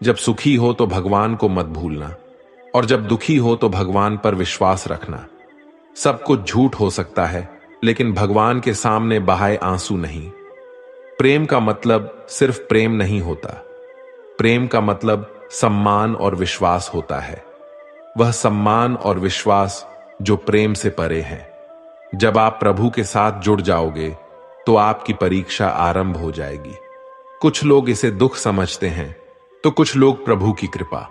जब सुखी हो तो भगवान को मत भूलना, और जब दुखी हो तो भगवान पर विश्वास रखना। सब कुछ झूठ हो सकता है, लेकिन भगवान के सामने बहाए आंसू नहीं। प्रेम का मतलब सिर्फ प्रेम नहीं होता। प्रेम का मतलब सम्मान और विश्वास होता है। वह सम्मान और विश्वास जो प्रेम से परे है। जब आप प्रभु के साथ जुड़ जाओगे तो आपकी परीक्षा आरंभ हो जाएगी। कुछ लोग इसे दुख समझते हैं, तो कुछ लोग प्रभु की कृपा।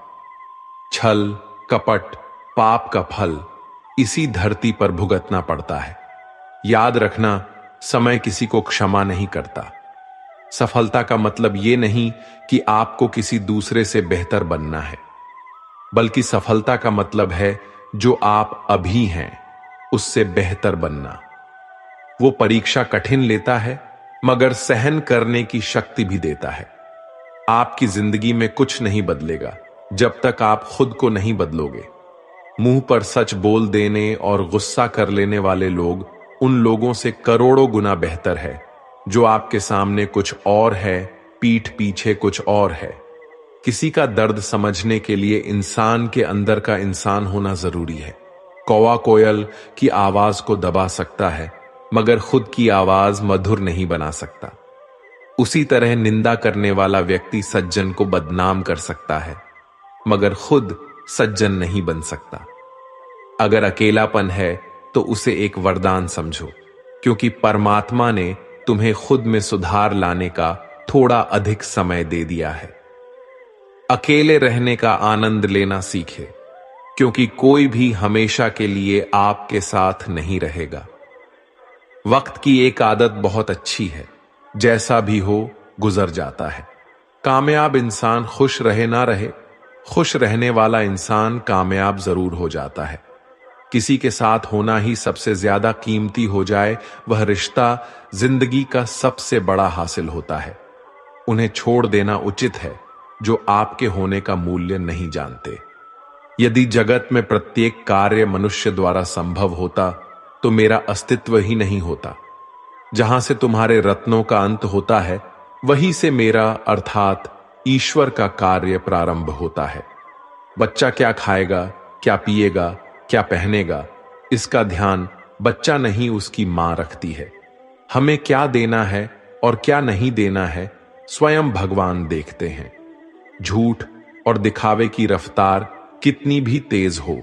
छल, कपट, पाप का फल इसी धरती पर भुगतना पड़ता है। याद रखना, समय किसी को क्षमा नहीं करता। सफलता का मतलब यह नहीं कि आपको किसी दूसरे से बेहतर बनना है, बल्कि सफलता का मतलब है जो आप अभी हैं उससे बेहतर बनना। वो परीक्षा कठिन लेता है, मगर सहन करने की शक्ति भी देता है। आपकी जिंदगी में कुछ नहीं बदलेगा जब तक आप खुद को नहीं बदलोगे। मुंह पर सच बोल देने और गुस्सा कर लेने वाले लोग उन लोगों से करोड़ों गुना बेहतर है जो आपके सामने कुछ और है, पीठ पीछे कुछ और है। किसी का दर्द समझने के लिए इंसान के अंदर का इंसान होना जरूरी है। कौवा कोयल की आवाज को दबा सकता है, मगर खुद की आवाज मधुर नहीं बना सकता। उसी तरह निंदा करने वाला व्यक्ति सज्जन को बदनाम कर सकता है, मगर खुद सज्जन नहीं बन सकता। अगर अकेलापन है तो उसे एक वरदान समझो, क्योंकि परमात्मा ने तुम्हें खुद में सुधार लाने का थोड़ा अधिक समय दे दिया है। अकेले रहने का आनंद लेना सीखे, क्योंकि कोई भी हमेशा के लिए आपके साथ नहीं रहेगा। वक्त की एक आदत बहुत अच्छी है, जैसा भी हो गुजर जाता है। कामयाब इंसान खुश रहे ना रहे, खुश रहने वाला इंसान कामयाब जरूर हो जाता है। किसी के साथ होना ही सबसे ज्यादा कीमती हो जाए, वह रिश्ता जिंदगी का सबसे बड़ा हासिल होता है। उन्हें छोड़ देना उचित है जो आपके होने का मूल्य नहीं जानते। यदि जगत में प्रत्येक कार्य मनुष्य द्वारा संभव होता तो मेरा अस्तित्व ही नहीं होता। जहां से तुम्हारे रत्नों का अंत होता है, वहीं से मेरा अर्थात ईश्वर का कार्य प्रारंभ होता है। बच्चा क्या खाएगा, क्या पिएगा, क्या पहनेगा, इसका ध्यान बच्चा नहीं उसकी मां रखती है। हमें क्या देना है और क्या नहीं देना है स्वयं भगवान देखते हैं। झूठ और दिखावे की रफ्तार कितनी भी तेज हो,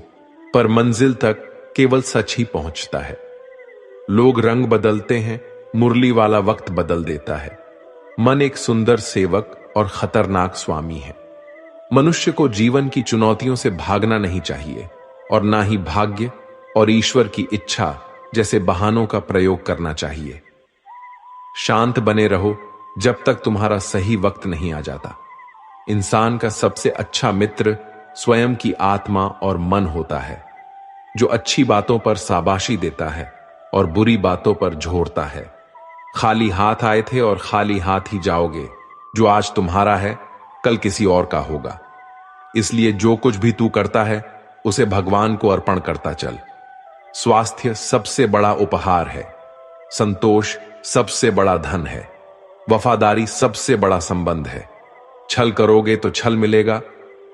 पर मंजिल तक केवल सच ही पहुंचता है। लोग रंग बदलते हैं, मुरली वाला वक्त बदल देता है। मन एक सुंदर सेवक और खतरनाक स्वामी है। मनुष्य को जीवन की चुनौतियों से भागना नहीं चाहिए, और ना ही भाग्य और ईश्वर की इच्छा जैसे बहानों का प्रयोग करना चाहिए। शांत बने रहो जब तक तुम्हारा सही वक्त नहीं आ जाता। इंसान का सबसे अच्छा मित्र स्वयं की आत्मा और मन होता है, जो अच्छी बातों पर शाबाशी देता है और बुरी बातों पर झोरता है। खाली हाथ आए थे और खाली हाथ ही जाओगे। जो आज तुम्हारा है कल किसी और का होगा। इसलिए जो कुछ भी तू करता है उसे भगवान को अर्पण करता चल। स्वास्थ्य सबसे बड़ा उपहार है, संतोष सबसे बड़ा धन है, वफादारी सबसे बड़ा संबंध है। छल करोगे तो छल मिलेगा,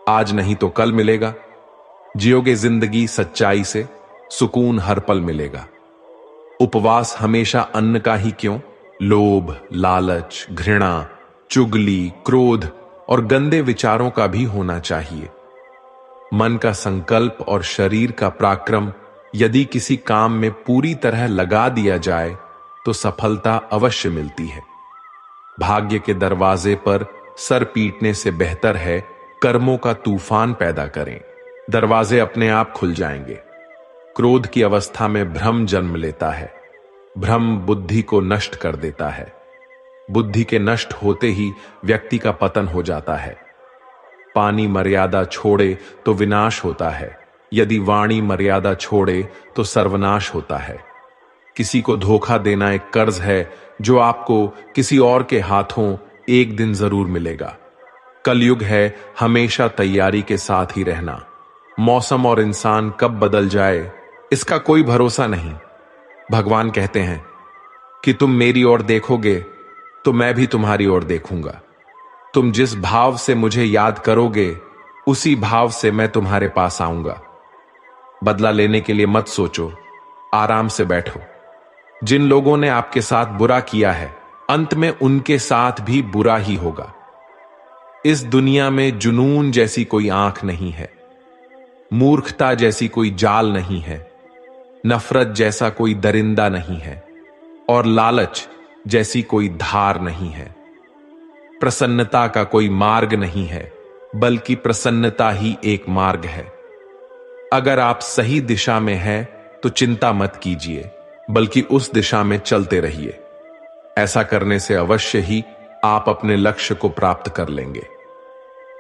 आज नहीं तो कल मिलेगा। जियोगे जिंदगी सच्चाई से, सुकून हर पल मिलेगा। उपवास हमेशा अन्न का ही क्यों, लोभ, लालच, घृणा, चुगली, क्रोध और गंदे विचारों का भी होना चाहिए। मन का संकल्प और शरीर का पराक्रम यदि किसी काम में पूरी तरह लगा दिया जाए तो सफलता अवश्य मिलती है। भाग्य के दरवाजे पर सर पीटने से बेहतर है कर्मों का तूफान पैदा करें, दरवाजे अपने आप खुल जाएंगे। क्रोध की अवस्था में भ्रम जन्म लेता है, भ्रम बुद्धि को नष्ट कर देता है। बुद्धि के नष्ट होते ही व्यक्ति का पतन हो जाता है। पानी मर्यादा छोड़े तो विनाश होता है, यदि वाणी मर्यादा छोड़े तो सर्वनाश होता है। किसी को धोखा देना एक कर्ज है जो आपको किसी और के हाथों एक दिन जरूर मिलेगा। कलयुग है, हमेशा तैयारी के साथ ही रहना। मौसम और इंसान कब बदल जाए इसका कोई भरोसा नहीं। भगवान कहते हैं कि तुम मेरी ओर देखोगे तो मैं भी तुम्हारी ओर देखूंगा। तुम जिस भाव से मुझे याद करोगे उसी भाव से मैं तुम्हारे पास आऊंगा। बदला लेने के लिए मत सोचो, आराम से बैठो। जिन लोगों ने आपके साथ बुरा किया है, अंत में उनके साथ भी बुरा ही होगा। इस दुनिया में जुनून जैसी कोई आंख नहीं है, मूर्खता जैसी कोई जाल नहीं है, नफरत जैसा कोई दरिंदा नहीं है और लालच जैसी कोई धार नहीं है। प्रसन्नता का कोई मार्ग नहीं है, बल्कि प्रसन्नता ही एक मार्ग है। अगर आप सही दिशा में हैं तो चिंता मत कीजिए, बल्कि उस दिशा में चलते रहिए। ऐसा करने से अवश्य ही आप अपने लक्ष्य को प्राप्त कर लेंगे।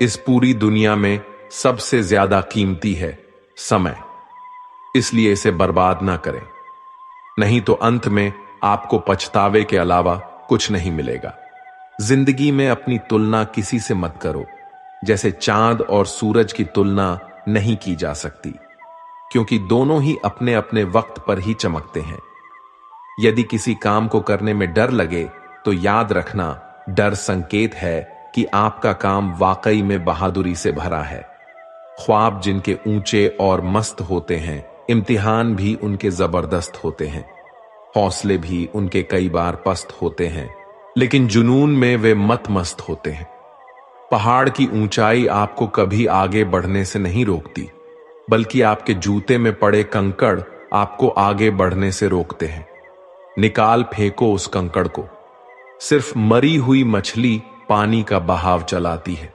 इस पूरी दुनिया में सबसे ज्यादा कीमती है समय, इसलिए इसे बर्बाद ना करें, नहीं तो अंत में आपको पछतावे के अलावा कुछ नहीं मिलेगा। जिंदगी में अपनी तुलना किसी से मत करो, जैसे चांद और सूरज की तुलना नहीं की जा सकती, क्योंकि दोनों ही अपने अपने वक्त पर ही चमकते हैं। यदि किसी काम को करने में डर लगे तो याद रखना, डर संकेत है कि आपका काम वाकई में बहादुरी से भरा है। ख्वाब जिनके ऊंचे और मस्त होते हैं, इम्तिहान भी उनके जबरदस्त होते हैं, हौसले भी उनके कई बार पस्त होते हैं, लेकिन जुनून में वे मत मस्त होते हैं। पहाड़ की ऊंचाई आपको कभी आगे बढ़ने से नहीं रोकती, बल्कि आपके जूते में पड़े कंकड़ आपको आगे बढ़ने से रोकते हैं। निकाल फेंको उस कंकड़ को। सिर्फ मरी हुई मछली पानी का बहाव चलाती है।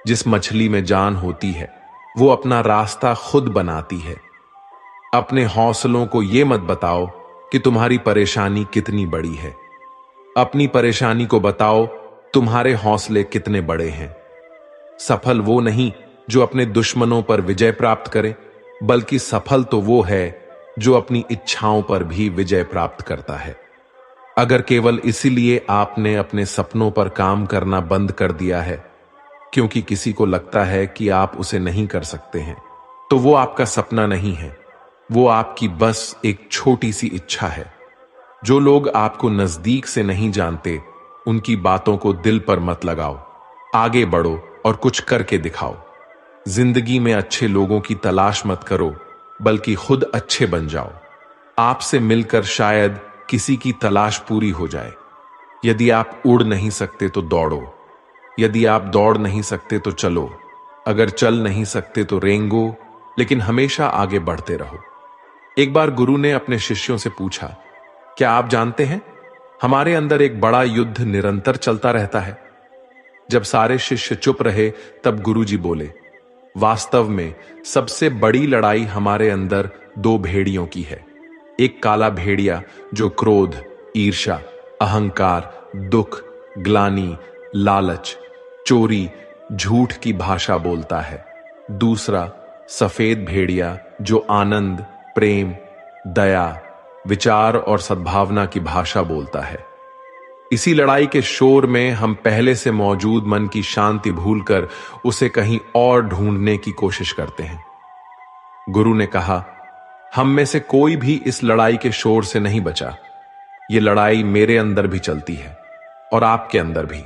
जिस मछली में जान होती है वो अपना रास्ता खुद बनाती है। अपने हौसलों को यह मत बताओ कि तुम्हारी परेशानी कितनी बड़ी है, अपनी परेशानी को बताओ तुम्हारे हौसले कितने बड़े हैं। सफल वो नहीं जो अपने दुश्मनों पर विजय प्राप्त करे, बल्कि सफल तो वो है जो अपनी इच्छाओं पर भी विजय प्राप्त करता है। अगर केवल इसीलिए आपने अपने सपनों पर काम करना बंद कर दिया है क्योंकि किसी को लगता है कि आप उसे नहीं कर सकते हैं, तो वो आपका सपना नहीं है, वो आपकी बस एक छोटी सी इच्छा है। जो लोग आपको नजदीक से नहीं जानते, उनकी बातों को दिल पर मत लगाओ। आगे बढ़ो और कुछ करके दिखाओ। जिंदगी में अच्छे लोगों की तलाश मत करो, बल्कि खुद अच्छे बन जाओ। आपसे मिलकर शायद किसी की तलाश पूरी हो जाए। यदि आप उड़ नहीं सकते तो दौड़ो, यदि आप दौड़ नहीं सकते तो चलो, अगर चल नहीं सकते तो रेंगो, लेकिन हमेशा आगे बढ़ते रहो। एक बार गुरु ने अपने शिष्यों से पूछा, क्या आप जानते हैं हमारे अंदर एक बड़ा युद्ध निरंतर चलता रहता है? जब सारे शिष्य चुप रहे तब गुरुजी बोले, वास्तव में सबसे बड़ी लड़ाई हमारे अंदर दो भेड़ियों की है। एक काला भेड़िया जो क्रोध, ईर्ष्या, अहंकार, दुख, ग्लानि, लालच, चोरी, झूठ की भाषा बोलता है। दूसरा सफेद भेड़िया जो आनंद, प्रेम, दया, विचार और सद्भावना की भाषा बोलता है। इसी लड़ाई के शोर में हम पहले से मौजूद मन की शांति भूलकर उसे कहीं और ढूंढने की कोशिश करते हैं। गुरु ने कहा, हम में से कोई भी इस लड़ाई के शोर से नहीं बचा। यह लड़ाई मेरे अंदर भी चलती है और आपके अंदर भी।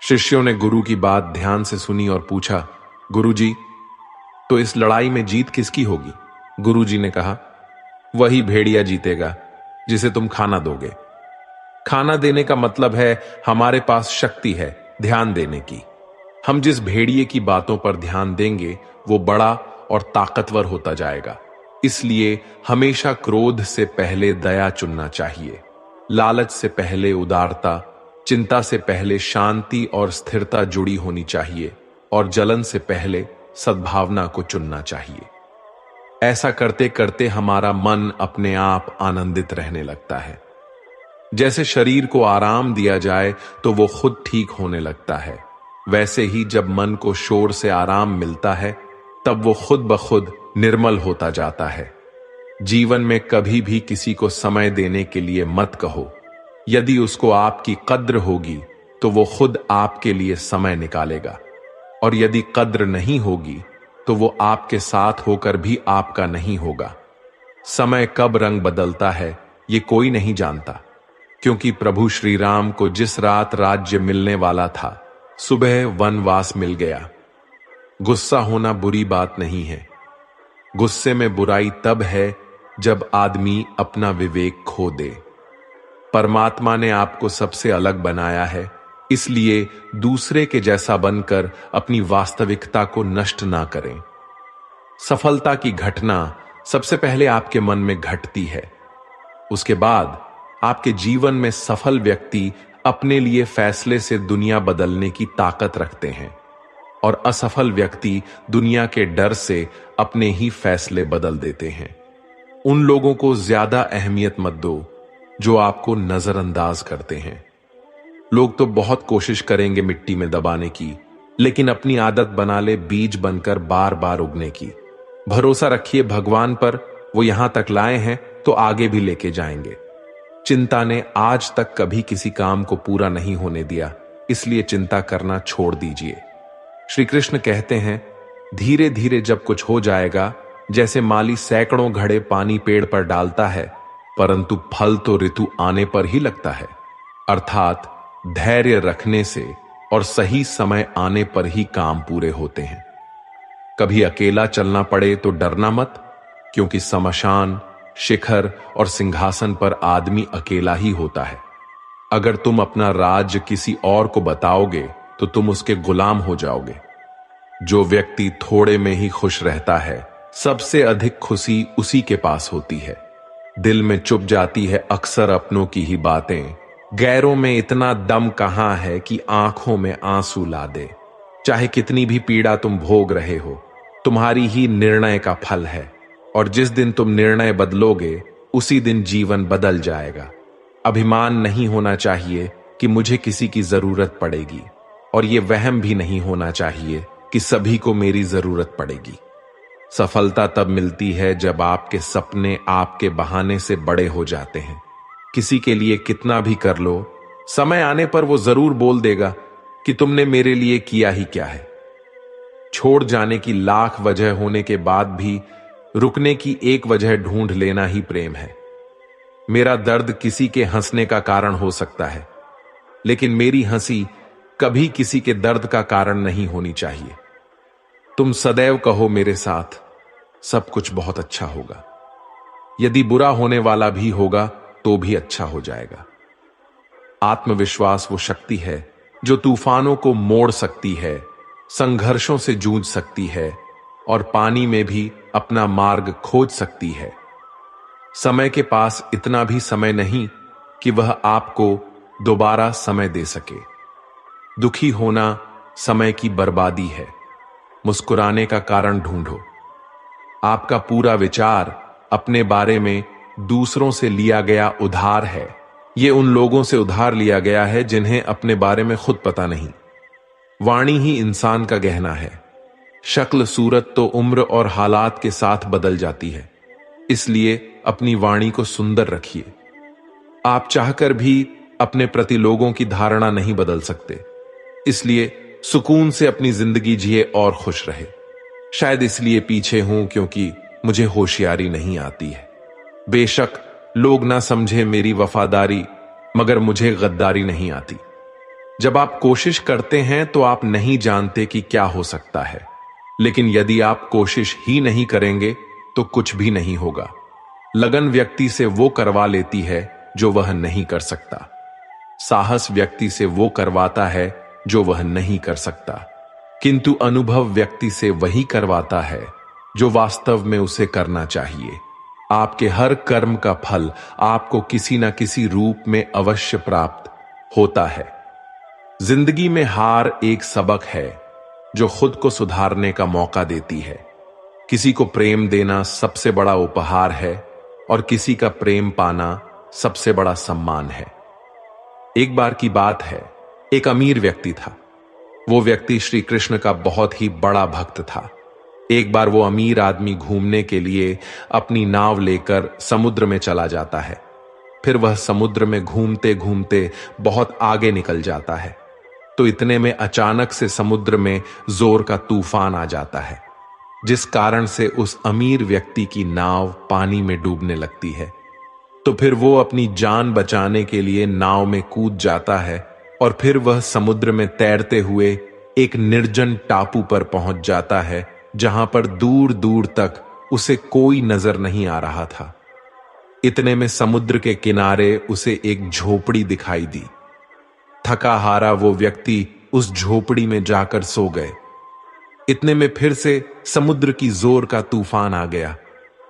शिष्यों ने गुरु की बात ध्यान से सुनी और पूछा, गुरुजी, तो इस लड़ाई में जीत किसकी होगी? गुरुजी ने कहा, वही भेड़िया जीतेगा जिसे तुम खाना दोगे। खाना देने का मतलब है हमारे पास शक्ति है ध्यान देने की। हम जिस भेड़िए की बातों पर ध्यान देंगे वो बड़ा और ताकतवर होता जाएगा। इसलिए हमेशा क्रोध से पहले दया चुनना चाहिए, लालच से पहले उदारता, चिंता से पहले शांति और स्थिरता जुड़ी होनी चाहिए और जलन से पहले सद्भावना को चुनना चाहिए। ऐसा करते करते हमारा मन अपने आप आनंदित रहने लगता है। जैसे शरीर को आराम दिया जाए तो वो खुद ठीक होने लगता है, वैसे ही जब मन को शोर से आराम मिलता है तब वो खुद ब खुद निर्मल होता जाता है। जीवन में कभी भी किसी को समय देने के लिए मत कहो। यदि उसको आपकी कद्र होगी तो वो खुद आपके लिए समय निकालेगा, और यदि कद्र नहीं होगी तो वो आपके साथ होकर भी आपका नहीं होगा। समय कब रंग बदलता है ये कोई नहीं जानता, क्योंकि प्रभु श्री राम को जिस रात राज्य मिलने वाला था सुबह वनवास मिल गया। गुस्सा होना बुरी बात नहीं है। गुस्से में बुराई तब है जब आदमी अपना विवेक खो दे। परमात्मा ने आपको सबसे अलग बनाया है, इसलिए दूसरे के जैसा बनकर अपनी वास्तविकता को नष्ट ना करें। सफलता की घटना सबसे पहले आपके मन में घटती है। उसके बाद आपके जीवन में सफल व्यक्ति अपने लिए फैसले से दुनिया बदलने की ताकत रखते हैं और असफल व्यक्ति दुनिया के डर से अपने ही फैसले बदल देते हैं। उन लोगों को ज्यादा अहमियत मत दो जो आपको नजरअंदाज करते हैं। लोग तो बहुत कोशिश करेंगे मिट्टी में दबाने की, लेकिन अपनी आदत बना ले बीज बनकर बार बार उगने की। भरोसा रखिए भगवान पर, वो यहां तक लाए हैं तो आगे भी लेके जाएंगे। चिंता ने आज तक कभी किसी काम को पूरा नहीं होने दिया, इसलिए चिंता करना छोड़ दीजिए। श्री कृष्ण कहते हैं, धीरे धीरे जब कुछ हो जाएगा, जैसे माली सैकड़ों घड़े पानी पेड़ पर डालता है, परंतु फल तो ऋतु आने पर ही लगता है। अर्थात धैर्य रखने से और सही समय आने पर ही काम पूरे होते हैं। कभी अकेला चलना पड़े तो डरना मत, क्योंकि शमशान, शिखर और सिंहासन पर आदमी अकेला ही होता है। अगर तुम अपना राज्य किसी और को बताओगे तो तुम उसके गुलाम हो जाओगे। जो व्यक्ति थोड़े में ही खुश रहता है, सबसे अधिक खुशी उसी के पास होती है। दिल में चुप जाती है अक्सर अपनों की ही बातें। गैरों में इतना दम कहां है कि आंखों में आंसू ला दे। चाहे कितनी भी पीड़ा तुम भोग रहे हो, तुम्हारी ही निर्णय का फल है, और जिस दिन तुम निर्णय बदलोगे उसी दिन जीवन बदल जाएगा। अभिमान नहीं होना चाहिए कि मुझे किसी की जरूरत पड़ेगी, और यह वहम भी नहीं होना चाहिए कि सभी को मेरी जरूरत पड़ेगी। सफलता तब मिलती है जब आपके सपने आपके बहाने से बड़े हो जाते हैं। किसी के लिए कितना भी कर लो, समय आने पर वो जरूर बोल देगा कि तुमने मेरे लिए किया ही क्या है। छोड़ जाने की लाख वजह होने के बाद भी रुकने की एक वजह ढूंढ लेना ही प्रेम है। मेरा दर्द किसी के हंसने का कारण हो सकता है, लेकिन मेरी हंसी कभी किसी के दर्द का कारण नहीं होनी चाहिए। तुम सदैव कहो मेरे साथ, सब कुछ बहुत अच्छा होगा। यदि बुरा होने वाला भी होगा तो भी अच्छा हो जाएगा। आत्मविश्वास वो शक्ति है जो तूफानों को मोड़ सकती है, संघर्षों से जूझ सकती है और पानी में भी अपना मार्ग खोज सकती है। समय के पास इतना भी समय नहीं कि वह आपको दोबारा समय दे सके। दुखी होना समय की बर्बादी है। मुस्कुराने का कारण ढूंढो। आपका पूरा विचार अपने बारे में दूसरों से लिया गया उधार है। यह उन लोगों से उधार लिया गया है जिन्हें अपने बारे में खुद पता नहीं। वाणी ही इंसान का गहना है। शक्ल सूरत तो उम्र और हालात के साथ बदल जाती है, इसलिए अपनी वाणी को सुंदर रखिए। आप चाहकर भी अपने प्रति लोगों की धारणा नहीं बदल सकते, इसलिए सुकून से अपनी जिंदगी जिए और खुश रहे। शायद इसलिए पीछे हूं क्योंकि मुझे होशियारी नहीं आती है। बेशक लोग ना समझे मेरी वफादारी, मगर मुझे गद्दारी नहीं आती। जब आप कोशिश करते हैं तो आप नहीं जानते कि क्या हो सकता है, लेकिन यदि आप कोशिश ही नहीं करेंगे तो कुछ भी नहीं होगा। लगन व्यक्ति से वो करवा लेती है जो वह नहीं कर सकता। साहस व्यक्ति से वो करवाता है जो वह नहीं कर सकता, किंतु अनुभव व्यक्ति से वही करवाता है जो वास्तव में उसे करना चाहिए। आपके हर कर्म का फल आपको किसी न किसी रूप में अवश्य प्राप्त होता है। जिंदगी में हार एक सबक है जो खुद को सुधारने का मौका देती है। किसी को प्रेम देना सबसे बड़ा उपहार है और किसी का प्रेम पाना सबसे बड़ा सम्मान है। एक बार की बात है, एक अमीर व्यक्ति था। वो व्यक्ति श्री कृष्ण का बहुत ही बड़ा भक्त था। एक बार वो अमीर आदमी घूमने के लिए अपनी नाव लेकर समुद्र में चला जाता है। फिर वह समुद्र में घूमते घूमते बहुत आगे निकल जाता है, तो इतने में अचानक से समुद्र में जोर का तूफान आ जाता है, जिस कारण से उस अमीर व्यक्ति की नाव पानी में डूबने लगती है। तो फिर वो अपनी जान बचाने के लिए नाव में कूद जाता है, और फिर वह समुद्र में तैरते हुए एक निर्जन टापू पर पहुंच जाता है जहां पर दूर दूर तक उसे कोई नजर नहीं आ रहा था। इतने में समुद्र के किनारे उसे एक झोपड़ी दिखाई दी। थका हारा वो व्यक्ति उस झोपड़ी में जाकर सो गए। इतने में फिर से समुद्र की जोर का तूफान आ गया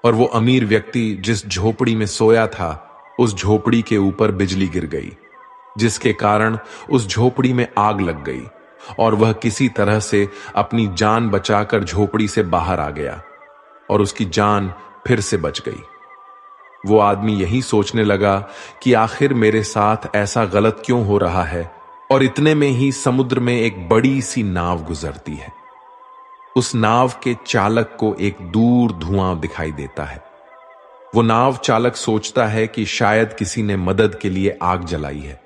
और वो अमीर व्यक्ति जिस झोपड़ी में सोया था उस झोपड़ी के ऊपर बिजली गिर गई, जिसके कारण उस झोपड़ी में आग लग गई और वह किसी तरह से अपनी जान बचाकर झोपड़ी से बाहर आ गया और उसकी जान फिर से बच गई। वो आदमी यही सोचने लगा कि आखिर मेरे साथ ऐसा गलत क्यों हो रहा है, और इतने में ही समुद्र में एक बड़ी सी नाव गुजरती है। उस नाव के चालक को एक दूर धुआं दिखाई देता है। वो नाव चालक सोचता है कि शायद किसी ने मदद के लिए आग जलाई है।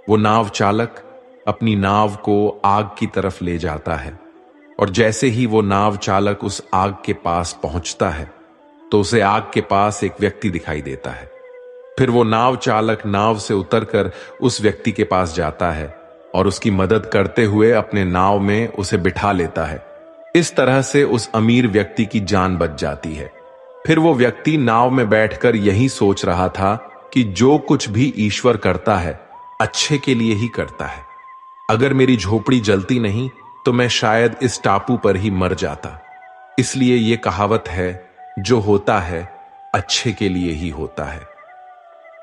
वो नाव चालक अपनी नाव को आग की तरफ ले जाता है और जैसे ही वो नाव चालक उस आग के पास पहुंचता है तो उसे आग के पास एक व्यक्ति दिखाई देता है। फिर वो नाव चालक नाव से उतरकर उस व्यक्ति के पास जाता है और उसकी मदद करते हुए अपने नाव में उसे बिठा लेता है। इस तरह से उस अमीर व्यक्ति की जान बच जाती है। फिर वो व्यक्ति नाव में बैठकर यही सोच रहा था कि जो कुछ भी ईश्वर करता है अच्छे के लिए ही करता है। अगर मेरी झोपड़ी जलती नहीं तो मैं शायद इस टापू पर ही मर जाता। इसलिए ये कहावत है, जो होता है अच्छे के लिए ही होता है।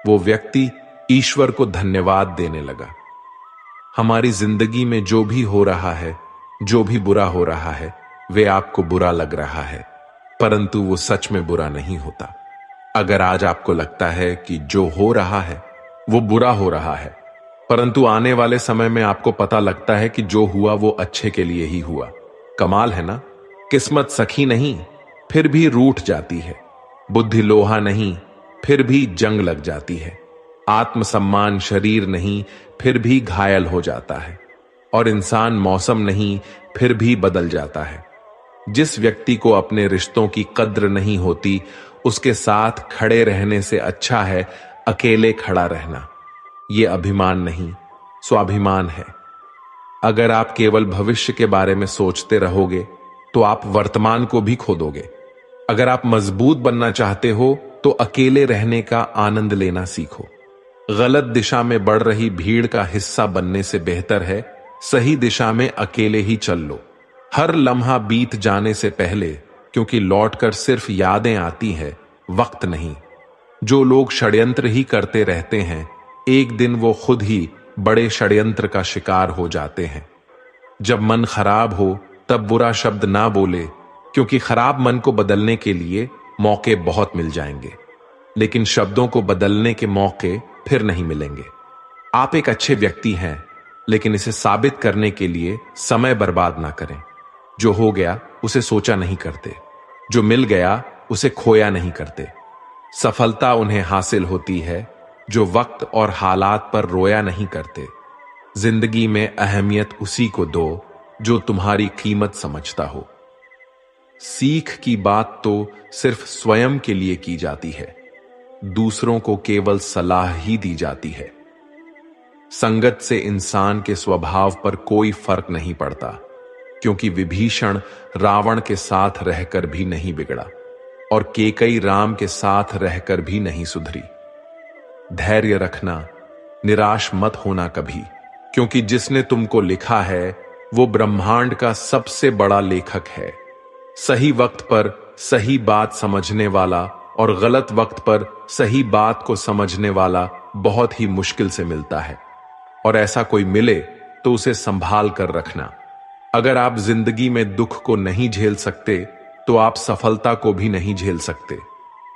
वो व्यक्ति ईश्वर को धन्यवाद देने लगा। हमारी जिंदगी में जो भी हो रहा है, जो भी बुरा हो रहा है, वे आपको बुरा लग रहा है, परंतु वो सच में बुरा नहीं होता। अगर आज आपको लगता है कि जो हो रहा है वो बुरा हो रहा है, परंतु आने वाले समय में आपको पता लगता है कि जो हुआ वो अच्छे के लिए ही हुआ। कमाल है ना। किस्मत सखी नहीं फिर भी रूठ जाती है, बुद्धि लोहा नहीं फिर भी जंग लग जाती है, आत्मसम्मान शरीर नहीं फिर भी घायल हो जाता है, और इंसान मौसम नहीं फिर भी बदल जाता है। जिस व्यक्ति को अपने रिश्तों की कद्र नहीं होती उसके साथ खड़े रहने से अच्छा है अकेले खड़ा रहना। यह अभिमान नहीं स्वाभिमान है। अगर आप केवल भविष्य के बारे में सोचते रहोगे तो आप वर्तमान को भी खो दोगे। अगर आप मजबूत बनना चाहते हो तो अकेले रहने का आनंद लेना सीखो। गलत दिशा में बढ़ रही भीड़ का हिस्सा बनने से बेहतर है सही दिशा में अकेले ही चल लो। हर लम्हा बीत जाने से पहले, क्योंकि लौटकर सिर्फ यादें आती है, वक्त नहीं। जो लोग षड्यंत्र ही करते रहते हैं एक दिन वो खुद ही बड़े षड्यंत्र का शिकार हो जाते हैं। जब मन खराब हो तब बुरा शब्द ना बोले, क्योंकि खराब मन को बदलने के लिए मौके बहुत मिल जाएंगे, लेकिन शब्दों को बदलने के मौके फिर नहीं मिलेंगे। आप एक अच्छे व्यक्ति हैं, लेकिन इसे साबित करने के लिए समय बर्बाद ना करें। जो हो गया उसे सोचा नहीं करते, जो मिल गया उसे खोया नहीं करते। सफलता उन्हें हासिल होती है जो वक्त और हालात पर रोया नहीं करते। जिंदगी में अहमियत उसी को दो जो तुम्हारी कीमत समझता हो। सीख की बात तो सिर्फ स्वयं के लिए की जाती है, दूसरों को केवल सलाह ही दी जाती है। संगत से इंसान के स्वभाव पर कोई फर्क नहीं पड़ता, क्योंकि विभीषण रावण के साथ रहकर भी नहीं बिगड़ा और केकई राम के साथ रहकर भी नहीं सुधरी। धैर्य रखना, निराश मत होना कभी, क्योंकि जिसने तुमको लिखा है वो ब्रह्मांड का सबसे बड़ा लेखक है। सही वक्त पर सही बात समझने वाला और गलत वक्त पर सही बात को समझने वाला बहुत ही मुश्किल से मिलता है, और ऐसा कोई मिले तो उसे संभाल कर रखना। अगर आप जिंदगी में दुख को नहीं झेल सकते तो आप सफलता को भी नहीं झेल सकते।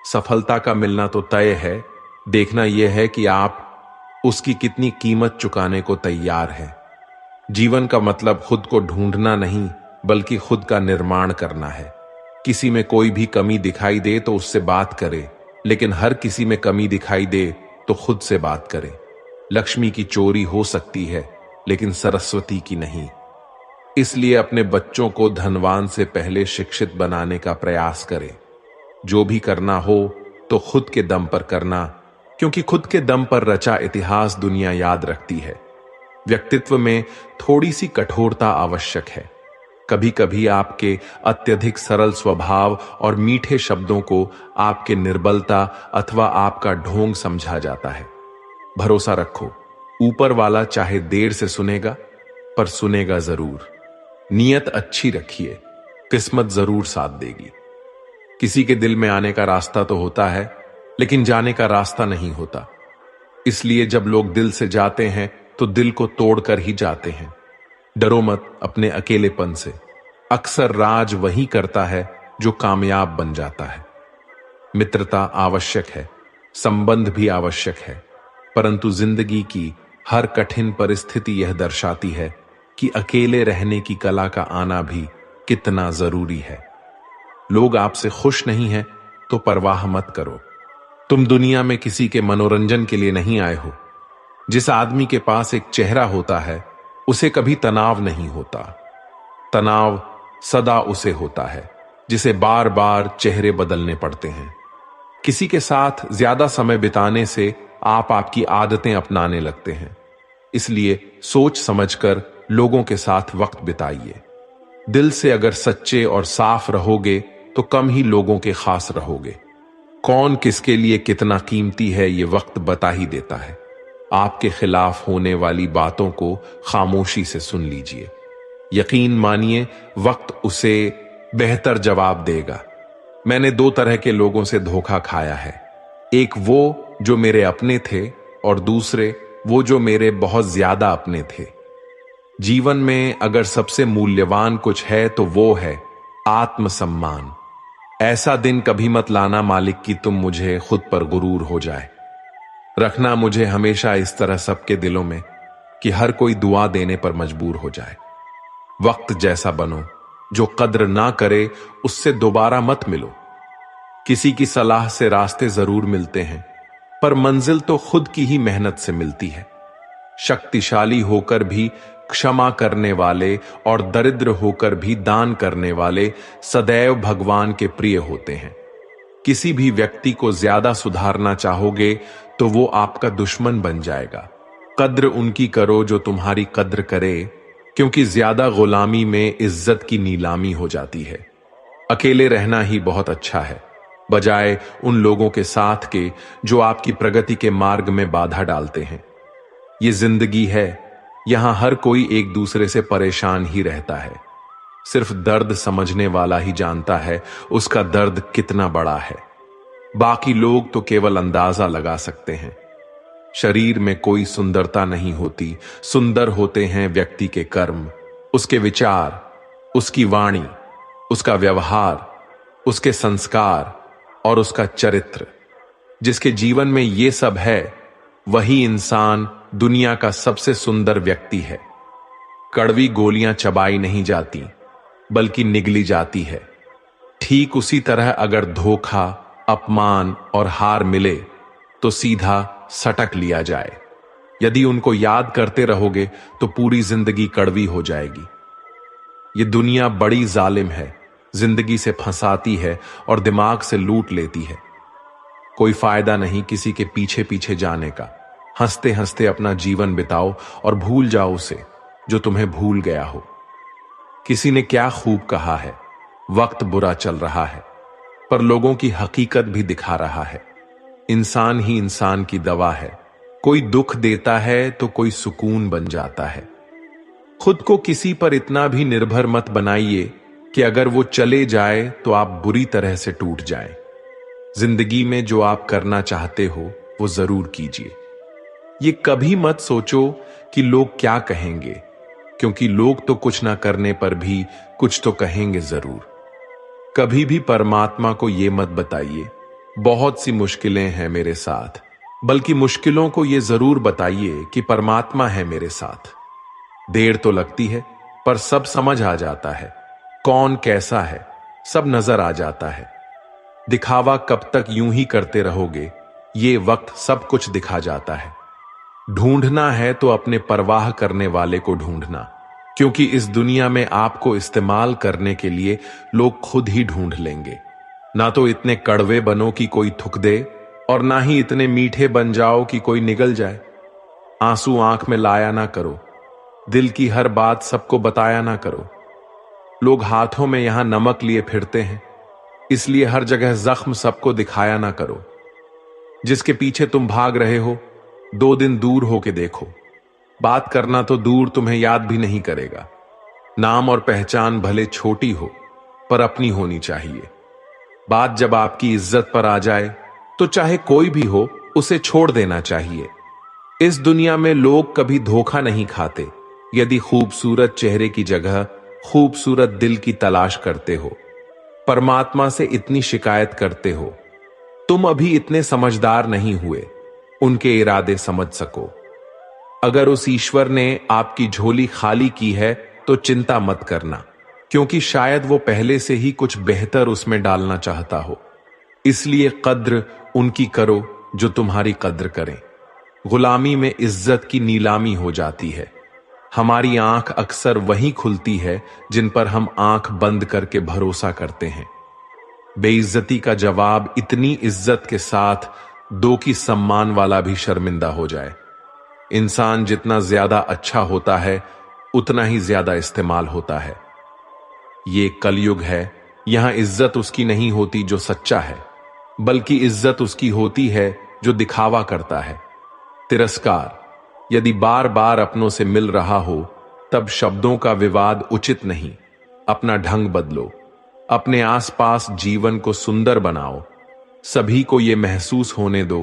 सफलता का मिलना तो तय है, देखना यह है कि आप उसकी कितनी कीमत चुकाने को तैयार हैं। जीवन का मतलब खुद को ढूंढना नहीं बल्कि खुद का निर्माण करना है। किसी में कोई भी कमी दिखाई दे तो उससे बात करें, लेकिन हर किसी में कमी दिखाई दे तो खुद से बात करें। लक्ष्मी की चोरी हो सकती है लेकिन सरस्वती की नहीं। इसलिए अपने बच्चों को धनवान से पहले शिक्षित बनाने का प्रयास करें। जो भी करना हो तो खुद के दम पर करना, क्योंकि खुद के दम पर रचा इतिहास दुनिया याद रखती है। व्यक्तित्व में थोड़ी सी कठोरता आवश्यक है। कभी कभी आपके अत्यधिक सरल स्वभाव और मीठे शब्दों को आपके निर्बलता अथवा आपका ढोंग समझा जाता है। भरोसा रखो, ऊपर वाला चाहे देर से सुनेगा, पर सुनेगा जरूर। नियत अच्छी रखिए, किस्मत जरूर साथ देगी। किसी के दिल में आने का रास्ता तो होता है, लेकिन जाने का रास्ता नहीं होता। इसलिए जब लोग दिल से जाते हैं तो दिल को तोड़कर ही जाते हैं। डरो मत अपने अकेलेपन से। अक्सर राज वही करता है जो कामयाब बन जाता है। मित्रता आवश्यक है, संबंध भी आवश्यक है, परंतु जिंदगी की हर कठिन परिस्थिति यह दर्शाती है कि अकेले रहने की कला का आना भी कितना जरूरी है। लोग आपसे खुश नहीं हैं तो परवाह मत करो। तुम दुनिया में किसी के मनोरंजन के लिए नहीं आए हो। जिस आदमी के पास एक चेहरा होता है उसे कभी तनाव नहीं होता। तनाव सदा उसे होता है जिसे बार बार चेहरे बदलने पड़ते हैं। किसी के साथ ज्यादा समय बिताने से आप आपकी आदतें अपनाने लगते हैं। इसलिए सोच समझकर लोगों के साथ वक्त बिताइए। दिल से अगर सच्चे और साफ रहोगे तो कम ही लोगों के खास रहोगे। कौन किसके लिए कितना कीमती है ये वक्त बता ही देता है। आपके खिलाफ होने वाली बातों को खामोशी से सुन लीजिए। यकीन मानिए, वक्त उसे बेहतर जवाब देगा। मैंने दो तरह के लोगों से धोखा खाया है। एक वो जो मेरे अपने थे और दूसरे वो जो मेरे बहुत ज्यादा अपने थे। जीवन में अगर सबसे मूल्यवान कुछ है तो वो है आत्मसम्मान। ऐसा दिन कभी मत लाना मालिक कि तुम मुझे खुद पर गुरूर हो जाए। रखना मुझे हमेशा इस तरह सबके दिलों में कि हर कोई दुआ देने पर मजबूर हो जाए। वक्त जैसा बनो, जो कद्र ना करे उससे दोबारा मत मिलो। किसी की सलाह से रास्ते जरूर मिलते हैं, पर मंजिल तो खुद की ही मेहनत से मिलती है। शक्तिशाली होकर भी क्षमा करने वाले और दरिद्र होकर भी दान करने वाले सदैव भगवान के प्रिय होते हैं। किसी भी व्यक्ति को ज्यादा सुधारना चाहोगे तो वो आपका दुश्मन बन जाएगा। कद्र उनकी करो जो तुम्हारी कद्र करे, क्योंकि ज्यादा गुलामी में इज्जत की नीलामी हो जाती है। अकेले रहना ही बहुत अच्छा है, बजाय उन लोगों के साथ के जो आपकी प्रगति के मार्ग में बाधा डालते हैं। ये जिंदगी है, यहां हर कोई एक दूसरे से परेशान ही रहता है। सिर्फ दर्द समझने वाला ही जानता है उसका दर्द कितना बड़ा है। बाकी लोग तो केवल अंदाजा लगा सकते हैं। शरीर में कोई सुंदरता नहीं होती, सुंदर होते हैं व्यक्ति के कर्म, उसके विचार, उसकी वाणी, उसका व्यवहार, उसके संस्कार और उसका चरित्र। जिसके जीवन में ये सब है वही इंसान दुनिया का सबसे सुंदर व्यक्ति है। कड़वी गोलियां चबाई नहीं जाती बल्कि निगली जाती है। ठीक उसी तरह अगर धोखा, अपमान और हार मिले तो सीधा सटक लिया जाए। यदि उनको याद करते रहोगे तो पूरी जिंदगी कड़वी हो जाएगी। ये दुनिया बड़ी जालिम है, जिंदगी से फंसाती है और दिमाग से लूट लेती है। कोई फायदा नहीं किसी के पीछे पीछे जाने का। हंसते हंसते अपना जीवन बिताओ और भूल जाओ उसे जो तुम्हें भूल गया हो। किसी ने क्या खूब कहा है, वक्त बुरा चल रहा है पर लोगों की हकीकत भी दिखा रहा है। इंसान ही इंसान की दवा है। कोई दुख देता है तो कोई सुकून बन जाता है। खुद को किसी पर इतना भी निर्भर मत बनाइए कि अगर वो चले जाए तो आप बुरी तरह से टूट जाएं। जिंदगी में जो आप करना चाहते हो वो जरूर कीजिए। ये कभी मत सोचो कि लोग क्या कहेंगे, क्योंकि लोग तो कुछ ना करने पर भी कुछ तो कहेंगे जरूर। कभी भी परमात्मा को ये मत बताइए बहुत सी मुश्किलें हैं मेरे साथ, बल्कि मुश्किलों को ये जरूर बताइए कि परमात्मा है मेरे साथ। देर तो लगती है पर सब समझ आ जाता है। कौन कैसा है सब नजर आ जाता है। दिखावा कब तक यूं ही करते रहोगे, ये वक्त सब कुछ दिखा जाता है। ढूंढना है तो अपने परवाह करने वाले को ढूंढना, क्योंकि इस दुनिया में आपको इस्तेमाल करने के लिए लोग खुद ही ढूंढ लेंगे। ना तो इतने कड़वे बनो कि कोई थूक दे, और ना ही इतने मीठे बन जाओ कि कोई निगल जाए। आंसू आंख में लाया ना करो, दिल की हर बात सबको बताया ना करो। लोग हाथों में यहां नमक लिए फिरते हैं, इसलिए हर जगह जख्म सबको दिखाया ना करो। जिसके पीछे तुम भाग रहे हो, 2 दिन दूर होके देखो। बात करना तो दूर, तुम्हें याद भी नहीं करेगा। नाम और पहचान भले छोटी हो, पर अपनी होनी चाहिए। बात जब आपकी इज्जत पर आ जाए, तो चाहे कोई भी हो, उसे छोड़ देना चाहिए। इस दुनिया में लोग कभी धोखा नहीं खाते। यदि खूबसूरत चेहरे की जगह खूबसूरत दिल की तलाश करते हो, परमात्मा से इतनी शिकायत करते हो, तुम अभी इतने समझदार नहीं हुए उनके इरादे समझ सको। अगर उस ईश्वर ने आपकी झोली खाली की है तो चिंता मत करना, क्योंकि शायद वो पहले से ही कुछ बेहतर उसमें डालना चाहता हो। इसलिए कद्र उनकी करो जो तुम्हारी कद्र करें। गुलामी में इज्जत की नीलामी हो जाती है। हमारी आंख अक्सर वहीं खुलती है जिन पर हम आंख बंद करके भरोसा करते हैं। बेइज्जती का जवाब इतनी इज्जत के साथ दो कि सम्मान वाला भी शर्मिंदा हो जाए। इंसान जितना ज्यादा अच्छा होता है, उतना ही ज्यादा इस्तेमाल होता है। ये कलयुग है। यहां इज्जत उसकी नहीं होती जो सच्चा है, बल्कि इज्जत उसकी होती है जो दिखावा करता है। तिरस्कार यदि बार बार अपनों से मिल रहा हो, तब शब्दों का विवाद उचित नहीं। अपना ढंग बदलो, अपने आसपास जीवन को सुंदर बनाओ। सभी को यह महसूस होने दो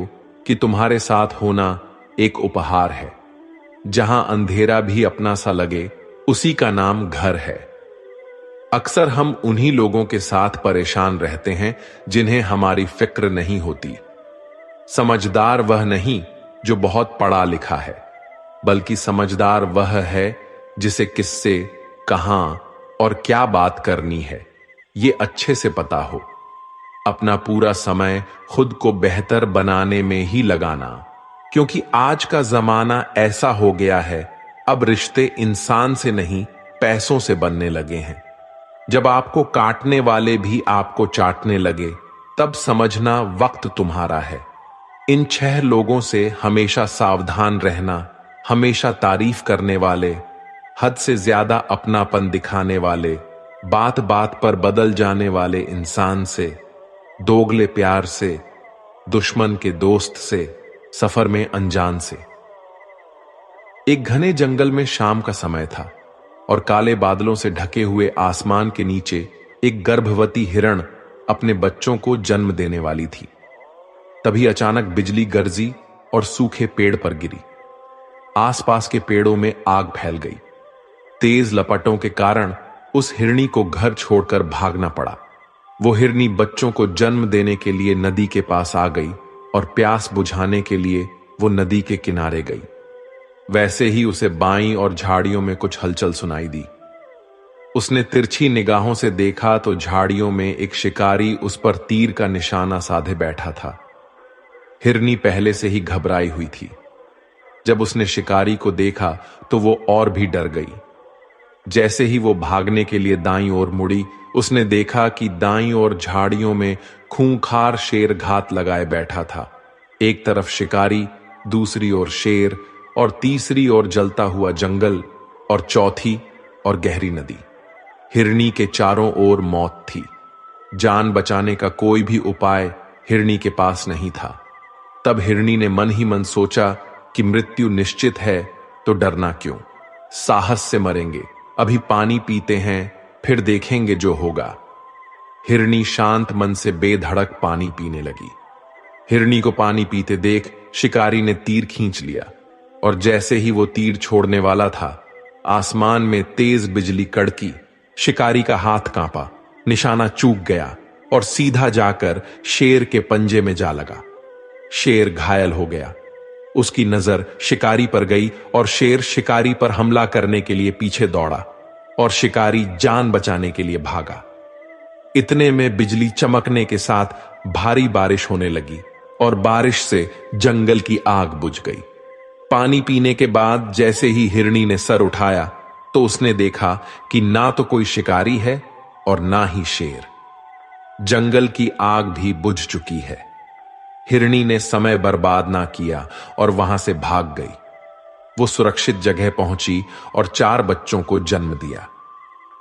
कि तुम्हारे साथ होना एक उपहार है। जहां अंधेरा भी अपना सा लगे, उसी का नाम घर है। अक्सर हम उन्हीं लोगों के साथ परेशान रहते हैं जिन्हें हमारी फिक्र नहीं होती। समझदार वह नहीं जो बहुत पढ़ा लिखा है, बल्कि समझदार वह है जिसे किससे, कहां और क्या बात करनी है, ये अच्छे से पता हो। अपना पूरा समय खुद को बेहतर बनाने में ही लगाना, क्योंकि आज का जमाना ऐसा हो गया है, अब रिश्ते इंसान से नहीं पैसों से बनने लगे हैं। जब आपको काटने वाले भी आपको चाटने लगे, तब समझना वक्त तुम्हारा है। इन 6 लोगों से हमेशा सावधान रहना। हमेशा तारीफ करने वाले, हद से ज्यादा अपनापन दिखाने वाले, बात बात पर बदल जाने वाले इंसान से, दोगले प्यार से, दुश्मन के दोस्त से, सफर में अनजान से। एक घने जंगल में शाम का समय था और काले बादलों से ढके हुए आसमान के नीचे एक गर्भवती हिरण अपने बच्चों को जन्म देने वाली थी। तभी अचानक बिजली गरजी और सूखे पेड़ पर गिरी। आसपास के पेड़ों में आग फैल गई। तेज लपटों के कारण उस हिरनी को घर छोड़कर भागना पड़ा। वो हिरनी बच्चों को जन्म देने के लिए नदी के पास आ गई और प्यास बुझाने के लिए वो नदी के किनारे गई। वैसे ही उसे बाईं और झाड़ियों में कुछ हलचल सुनाई दी। उसने तिरछी निगाहों से देखा तो झाड़ियों में एक शिकारी उस पर तीर का निशाना साधे बैठा था। हिरनी पहले से ही घबराई हुई थी। जब उसने शिकारी को देखा तो वो और भी डर गई। जैसे ही वो भागने के लिए दाईं ओर मुड़ी, उसने देखा कि दाईं ओर झाड़ियों में खूंखार शेर घात लगाए बैठा था। एक तरफ शिकारी, दूसरी ओर शेर, और तीसरी ओर जलता हुआ जंगल, और चौथी और गहरी नदी। हिरनी के चारों ओर मौत थी। जान बचाने का कोई भी उपाय हिरनी के पास नहीं था। तब हिरनी ने मन ही मन सोचा कि मृत्यु निश्चित है तो डरना क्यों, साहस से मरेंगे। अभी पानी पीते हैं, फिर देखेंगे जो होगा। हिरनी शांत मन से बेधड़क पानी पीने लगी। हिरनी को पानी पीते देख शिकारी ने तीर खींच लिया, और जैसे ही वो तीर छोड़ने वाला था, आसमान में तेज बिजली कड़की। शिकारी का हाथ कांपा, निशाना चूक गया और सीधा जाकर शेर के पंजे में जा लगा। शेर घायल हो गया। उसकी नजर शिकारी पर गई और शेर शिकारी पर हमला करने के लिए पीछे दौड़ा और शिकारी जान बचाने के लिए भागा। इतने में बिजली चमकने के साथ भारी बारिश होने लगी और बारिश से जंगल की आग बुझ गई। पानी पीने के बाद जैसे ही हिरनी ने सर उठाया तो उसने देखा कि ना तो कोई शिकारी है और ना ही शेर। जंगल की आग भी बुझ चुकी है। हिरनी ने समय बर्बाद ना किया और वहां से भाग गई। वो सुरक्षित जगह पहुंची और 4 बच्चों को जन्म दिया।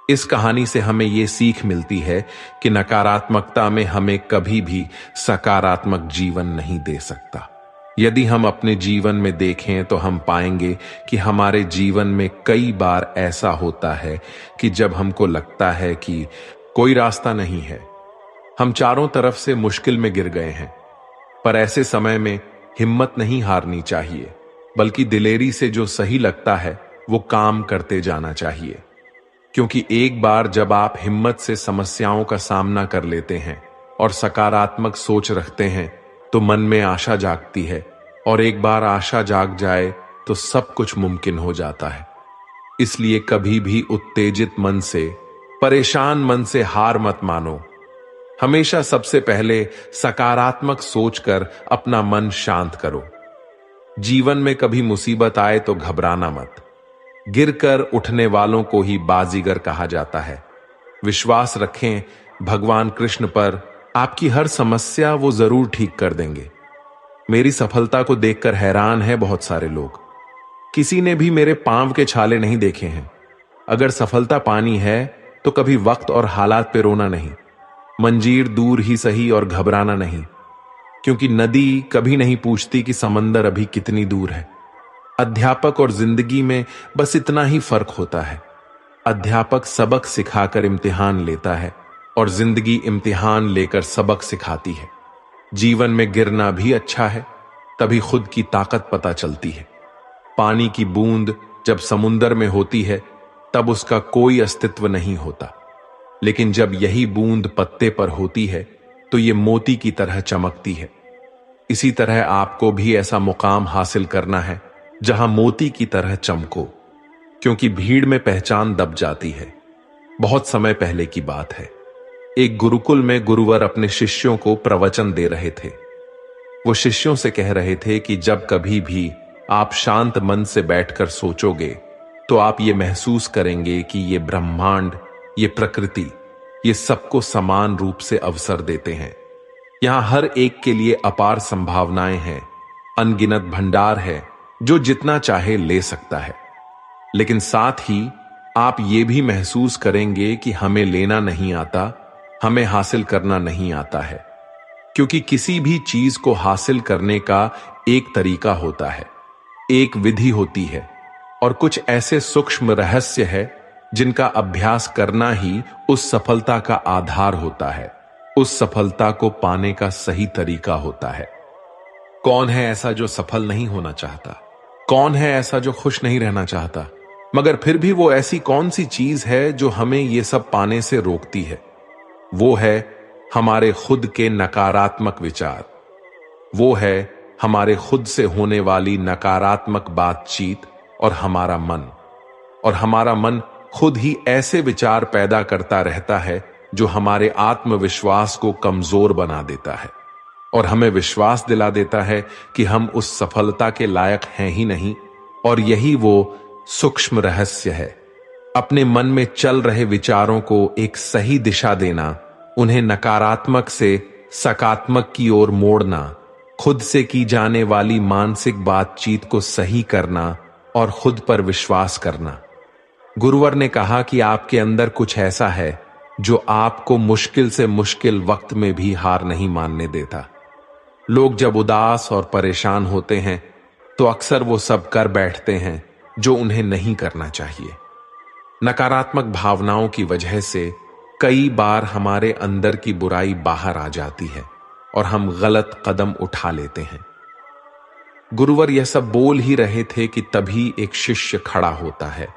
इस कहानी से हमें ये सीख मिलती है कि नकारात्मकता में हमें कभी भी सकारात्मक जीवन नहीं दे सकता। यदि हम अपने जीवन में देखें तो हम पाएंगे कि हमारे जीवन में कई बार ऐसा होता है कि जब हमको लगता है कि कोई रास्ता नहीं है, हम चारों तरफ से मुश्किल में गिर गए हैं, पर ऐसे समय में हिम्मत नहीं हारनी चाहिए, बल्कि दिलेरी से जो सही लगता है वो काम करते जाना चाहिए। क्योंकि एक बार जब आप हिम्मत से समस्याओं का सामना कर लेते हैं और सकारात्मक सोच रखते हैं तो मन में आशा जागती है, और एक बार आशा जाग जाए तो सब कुछ मुमकिन हो जाता है। इसलिए कभी भी उत्तेजित मन से, परेशान मन से हार मत मानो। हमेशा सबसे पहले सकारात्मक सोचकर अपना मन शांत करो। जीवन में कभी मुसीबत आए तो घबराना मत। गिरकर उठने वालों को ही बाजीगर कहा जाता है। विश्वास रखें भगवान कृष्ण पर, आपकी हर समस्या वो जरूर ठीक कर देंगे। मेरी सफलता को देखकर हैरान है बहुत सारे लोग। किसी ने भी मेरे पांव के छाले नहीं देखे हैं। अगर सफलता पानी है तो कभी वक्त और हालात पे रोना नहीं, मंजीर दूर ही सही और घबराना नहीं, क्योंकि नदी कभी नहीं पूछती कि समंदर अभी कितनी दूर है। अध्यापक और जिंदगी में बस इतना ही फर्क होता है। अध्यापक सबक सिखाकर इम्तिहान लेता है और जिंदगी इम्तिहान लेकर सबक सिखाती है। जीवन में गिरना भी अच्छा है, तभी खुद की ताकत पता चलती है। पानी की बूंद जब समुंदर में होती है तब उसका कोई अस्तित्व नहीं होता, लेकिन जब यही बूंद पत्ते पर होती है तो ये मोती की तरह चमकती है। इसी तरह आपको भी ऐसा मुकाम हासिल करना है जहां मोती की तरह चमको, क्योंकि भीड़ में पहचान दब जाती है। बहुत समय पहले की बात है, एक गुरुकुल में गुरुवर अपने शिष्यों को प्रवचन दे रहे थे। वो शिष्यों से कह रहे थे कि जब कभी भी आप शांत मन से बैठकर सोचोगे तो आप ये महसूस करेंगे कि ये ब्रह्मांड, ये प्रकृति, ये सबको समान रूप से अवसर देते हैं। यहां हर एक के लिए अपार संभावनाएं हैं, अनगिनत भंडार है जो जितना चाहे ले सकता है। लेकिन साथ ही आप ये भी महसूस करेंगे कि हमें लेना नहीं आता, हमें हासिल करना नहीं आता है, क्योंकि किसी भी चीज को हासिल करने का एक तरीका होता है, एक विधि होती है, और कुछ ऐसे सूक्ष्म रहस्य है जिनका अभ्यास करना ही उस सफलता का आधार होता है, उस सफलता को पाने का सही तरीका होता है। कौन है ऐसा जो सफल नहीं होना चाहता? कौन है ऐसा जो खुश नहीं रहना चाहता? मगर फिर भी वो ऐसी कौन सी चीज है जो हमें ये सब पाने से रोकती है? वो है हमारे खुद के नकारात्मक विचार। वो है हमारे खुद से होने वाली नकारात्मक बातचीत और हमारा मन। और हमारा मन खुद ही ऐसे विचार पैदा करता रहता है जो हमारे आत्मविश्वास को कमजोर बना देता है और हमें विश्वास दिला देता है कि हम उस सफलता के लायक हैं ही नहीं। और यही वो सूक्ष्म रहस्य है, अपने मन में चल रहे विचारों को एक सही दिशा देना, उन्हें नकारात्मक से सकारात्मक की ओर मोड़ना, खुद से की जाने वाली मानसिक बातचीत को सही करना और खुद पर विश्वास करना। गुरुवर ने कहा कि आपके अंदर कुछ ऐसा है जो आपको मुश्किल से मुश्किल वक्त में भी हार नहीं मानने देता। लोग जब उदास और परेशान होते हैं तो अक्सर वो सब कर बैठते हैं जो उन्हें नहीं करना चाहिए। नकारात्मक भावनाओं की वजह से कई बार हमारे अंदर की बुराई बाहर आ जाती है और हम गलत कदम उठा लेते हैं। गुरुवर यह सब बोल ही रहे थे कि तभी एक शिष्य खड़ा होता है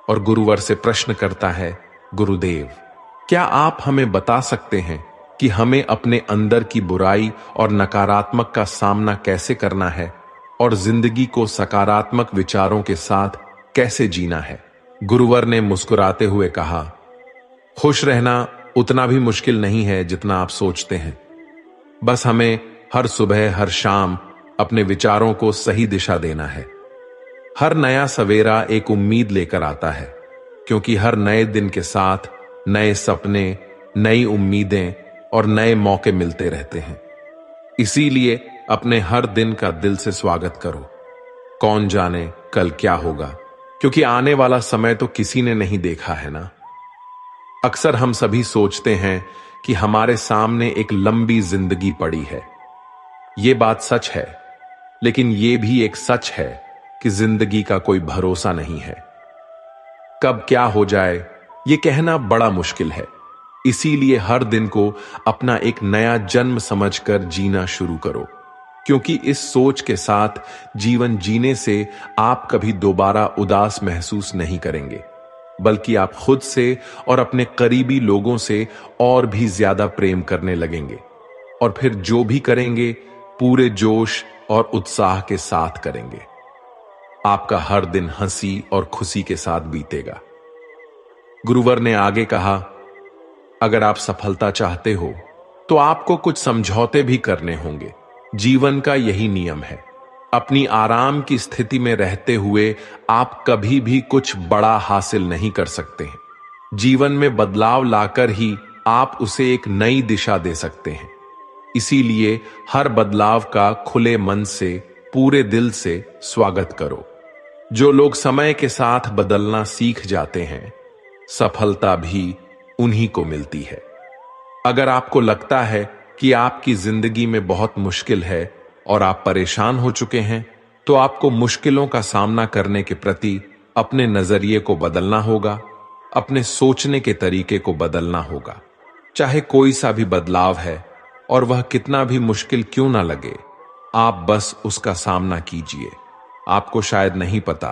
और गुरुवर से प्रश्न करता है, गुरुदेव, क्या आप हमें बता सकते हैं कि हमें अपने अंदर की बुराई और नकारात्मक का सामना कैसे करना है और जिंदगी को सकारात्मक विचारों के साथ कैसे जीना है? गुरुवर ने मुस्कुराते हुए कहा, खुश रहना उतना भी मुश्किल नहीं है जितना आप सोचते हैं। बस हमें हर सुबह हर शाम अपने विचारों को सही दिशा देना है। हर नया सवेरा एक उम्मीद लेकर आता है, क्योंकि हर नए दिन के साथ नए सपने, नई उम्मीदें और नए मौके मिलते रहते हैं। इसीलिए अपने हर दिन का दिल से स्वागत करो। कौन जाने कल क्या होगा, क्योंकि आने वाला समय तो किसी ने नहीं देखा है ना। अक्सर हम सभी सोचते हैं कि हमारे सामने एक लंबी जिंदगी पड़ी है। ये बात सच है, लेकिन ये भी एक सच है कि जिंदगी का कोई भरोसा नहीं है। कब क्या हो जाए ये कहना बड़ा मुश्किल है। इसीलिए हर दिन को अपना एक नया जन्म समझकर जीना शुरू करो, क्योंकि इस सोच के साथ जीवन जीने से आप कभी दोबारा उदास महसूस नहीं करेंगे, बल्कि आप खुद से और अपने करीबी लोगों से और भी ज्यादा प्रेम करने लगेंगे। और फिर जो भी करेंगे पूरे जोश और उत्साह के साथ करेंगे। आपका हर दिन हंसी और खुशी के साथ बीतेगा। गुरुवर ने आगे कहा, अगर आप सफलता चाहते हो तो आपको कुछ समझौते भी करने होंगे। जीवन का यही नियम है। अपनी आराम की स्थिति में रहते हुए आप कभी भी कुछ बड़ा हासिल नहीं कर सकते हैं। जीवन में बदलाव लाकर ही आप उसे एक नई दिशा दे सकते हैं। इसीलिए हर बदलाव का खुले मन से, पूरे दिल से स्वागत करो। जो लोग समय के साथ बदलना सीख जाते हैं, सफलता भी उन्हीं को मिलती है। अगर आपको लगता है कि आपकी जिंदगी में बहुत मुश्किल है और आप परेशान हो चुके हैं, तो आपको मुश्किलों का सामना करने के प्रति अपने नजरिए को बदलना होगा, अपने सोचने के तरीके को बदलना होगा। चाहे कोई सा भी बदलाव है और वह कितना भी मुश्किल क्यों ना लगे, आप बस उसका सामना कीजिए। आपको शायद नहीं पता,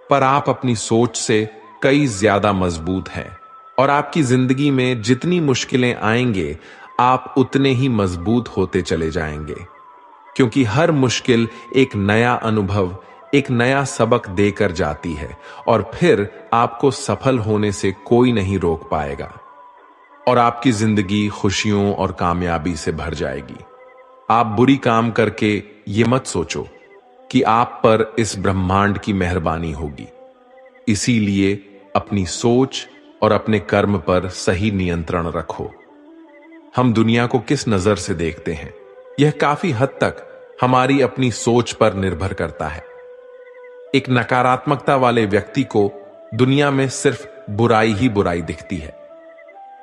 पर आप अपनी सोच से कई ज्यादा मजबूत हैं, और आपकी जिंदगी में जितनी मुश्किलें आएंगे आप उतने ही मजबूत होते चले जाएंगे, क्योंकि हर मुश्किल एक नया अनुभव, एक नया सबक देकर जाती है, और फिर आपको सफल होने से कोई नहीं रोक पाएगा, और आपकी जिंदगी खुशियों और कामयाबी से भर जाएगी। आप बुरी काम करके ये मत सोचो कि आप पर इस ब्रह्मांड की मेहरबानी होगी। इसीलिए अपनी सोच और अपने कर्म पर सही नियंत्रण रखो। हम दुनिया को किस नजर से देखते हैं, यह काफी हद तक हमारी अपनी सोच पर निर्भर करता है। एक नकारात्मकता वाले व्यक्ति को दुनिया में सिर्फ बुराई ही बुराई दिखती है,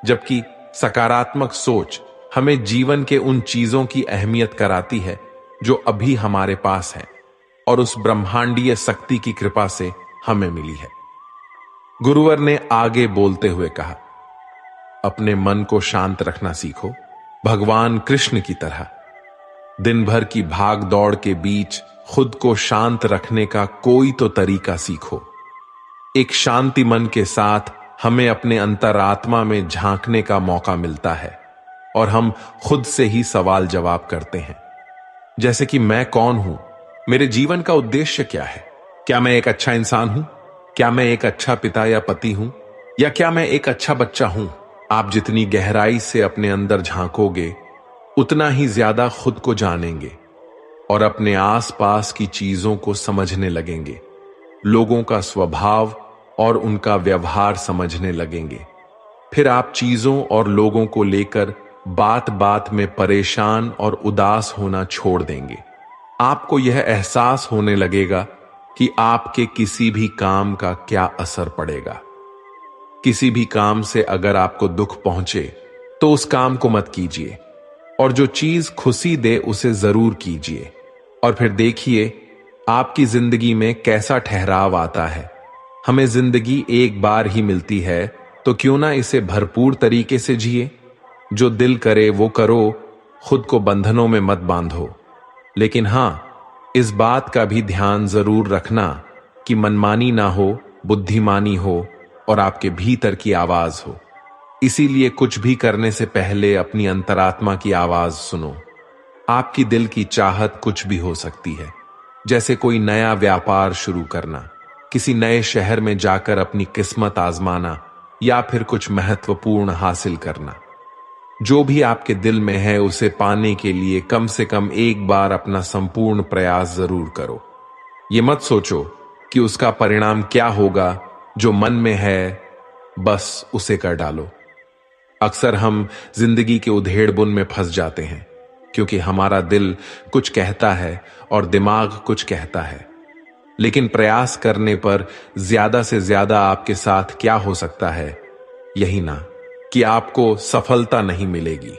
जबकि सकारात्मक सोच हमें जीवन के उन चीजों की अहमियत कराती है जो अभी हमारे पास है और उस ब्रह्मांडीय शक्ति की कृपा से हमें मिली है। गुरुवर ने आगे बोलते हुए कहा, अपने मन को शांत रखना सीखो, भगवान कृष्ण की तरह। दिन भर की भाग दौड़ के बीच खुद को शांत रखने का कोई तो तरीका सीखो। एक शांति मन के साथ हमें अपने अंतरात्मा में झांकने का मौका मिलता है और हम खुद से ही सवाल जवाब करते हैं, जैसे कि मैं कौन हूं, मेरे जीवन का उद्देश्य क्या है, क्या मैं एक अच्छा इंसान हूं, क्या मैं एक अच्छा पिता या पति हूं, या क्या मैं एक अच्छा बच्चा हूं। आप जितनी गहराई से अपने अंदर झांकोगे उतना ही ज्यादा खुद को जानेंगे और अपने आसपास की चीजों को समझने लगेंगे, लोगों का स्वभाव और उनका व्यवहार समझने लगेंगे। फिर आप चीजों और लोगों को लेकर बात बात में परेशान और उदास होना छोड़ देंगे। आपको यह एहसास होने लगेगा कि आपके किसी भी काम का क्या असर पड़ेगा। किसी भी काम से अगर आपको दुख पहुंचे तो उस काम को मत कीजिए, और जो चीज खुशी दे उसे जरूर कीजिए। और फिर देखिए आपकी जिंदगी में कैसा ठहराव आता है। हमें जिंदगी एक बार ही मिलती है, तो क्यों ना इसे भरपूर तरीके से जिए। जो दिल करे वो करो, खुद को बंधनों में मत बांधो। लेकिन हां, इस बात का भी ध्यान जरूर रखना कि मनमानी ना हो, बुद्धिमानी हो और आपके भीतर की आवाज हो। इसीलिए कुछ भी करने से पहले अपनी अंतरात्मा की आवाज सुनो। आपकी दिल की चाहत कुछ भी हो सकती है, जैसे कोई नया व्यापार शुरू करना, किसी नए शहर में जाकर अपनी किस्मत आजमाना, या फिर कुछ महत्वपूर्ण हासिल करना। जो भी आपके दिल में है उसे पाने के लिए कम से कम एक बार अपना संपूर्ण प्रयास जरूर करो। ये मत सोचो कि उसका परिणाम क्या होगा, जो मन में है बस उसे कर डालो। अक्सर हम जिंदगी के उधेड़बुन में फंस जाते हैं, क्योंकि हमारा दिल कुछ कहता है और दिमाग कुछ कहता है। लेकिन प्रयास करने पर ज्यादा से ज्यादा आपके साथ क्या हो सकता है, यही ना कि आपको सफलता नहीं मिलेगी।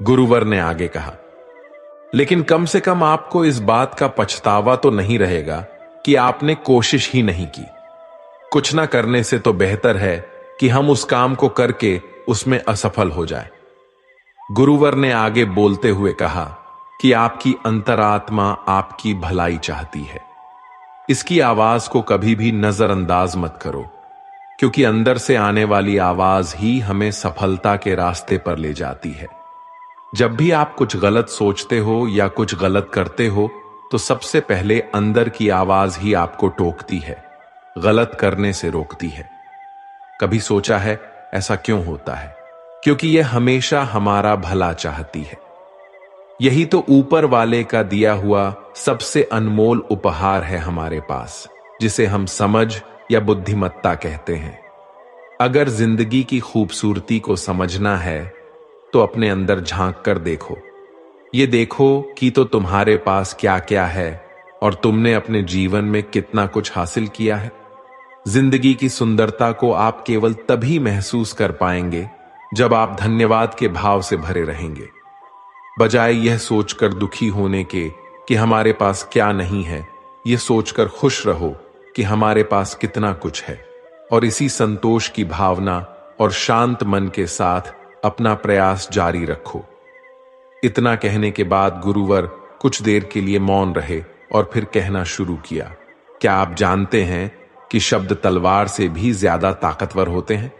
गुरुवर ने आगे कहा, लेकिन कम से कम आपको इस बात का पछतावा तो नहीं रहेगा कि आपने कोशिश ही नहीं की। कुछ ना करने से तो बेहतर है कि हम उस काम को करके उसमें असफल हो जाए। गुरुवर ने आगे बोलते हुए कहा कि आपकी अंतरात्मा आपकी भलाई चाहती है। इसकी आवाज को कभी भी नजरअंदाज मत करो, क्योंकि अंदर से आने वाली आवाज ही हमें सफलता के रास्ते पर ले जाती है। जब भी आप कुछ गलत सोचते हो या कुछ गलत करते हो, तो सबसे पहले अंदर की आवाज ही आपको टोकती है, गलत करने से रोकती है। कभी सोचा है ऐसा क्यों होता है? क्योंकि यह हमेशा हमारा भला चाहती है। यही तो ऊपर वाले का दिया हुआ सबसे अनमोल उपहार है हमारे पास, जिसे हम समझ या बुद्धिमत्ता कहते हैं। अगर जिंदगी की खूबसूरती को समझना है तो अपने अंदर झांक कर देखो। ये देखो कि तो तुम्हारे पास क्या क्या है और तुमने अपने जीवन में कितना कुछ हासिल किया है। जिंदगी की सुंदरता को आप केवल तभी महसूस कर पाएंगे जब आप धन्यवाद के भाव से भरे रहेंगे। बजाय यह सोचकर दुखी होने के कि हमारे पास क्या नहीं है, यह सोचकर खुश रहो कि हमारे पास कितना कुछ है, और इसी संतोष की भावना और शांत मन के साथ अपना प्रयास जारी रखो। इतना कहने के बाद गुरुवर कुछ देर के लिए मौन रहे और फिर कहना शुरू किया, क्या आप जानते हैं कि शब्द तलवार से भी ज्यादा ताकतवर होते हैं?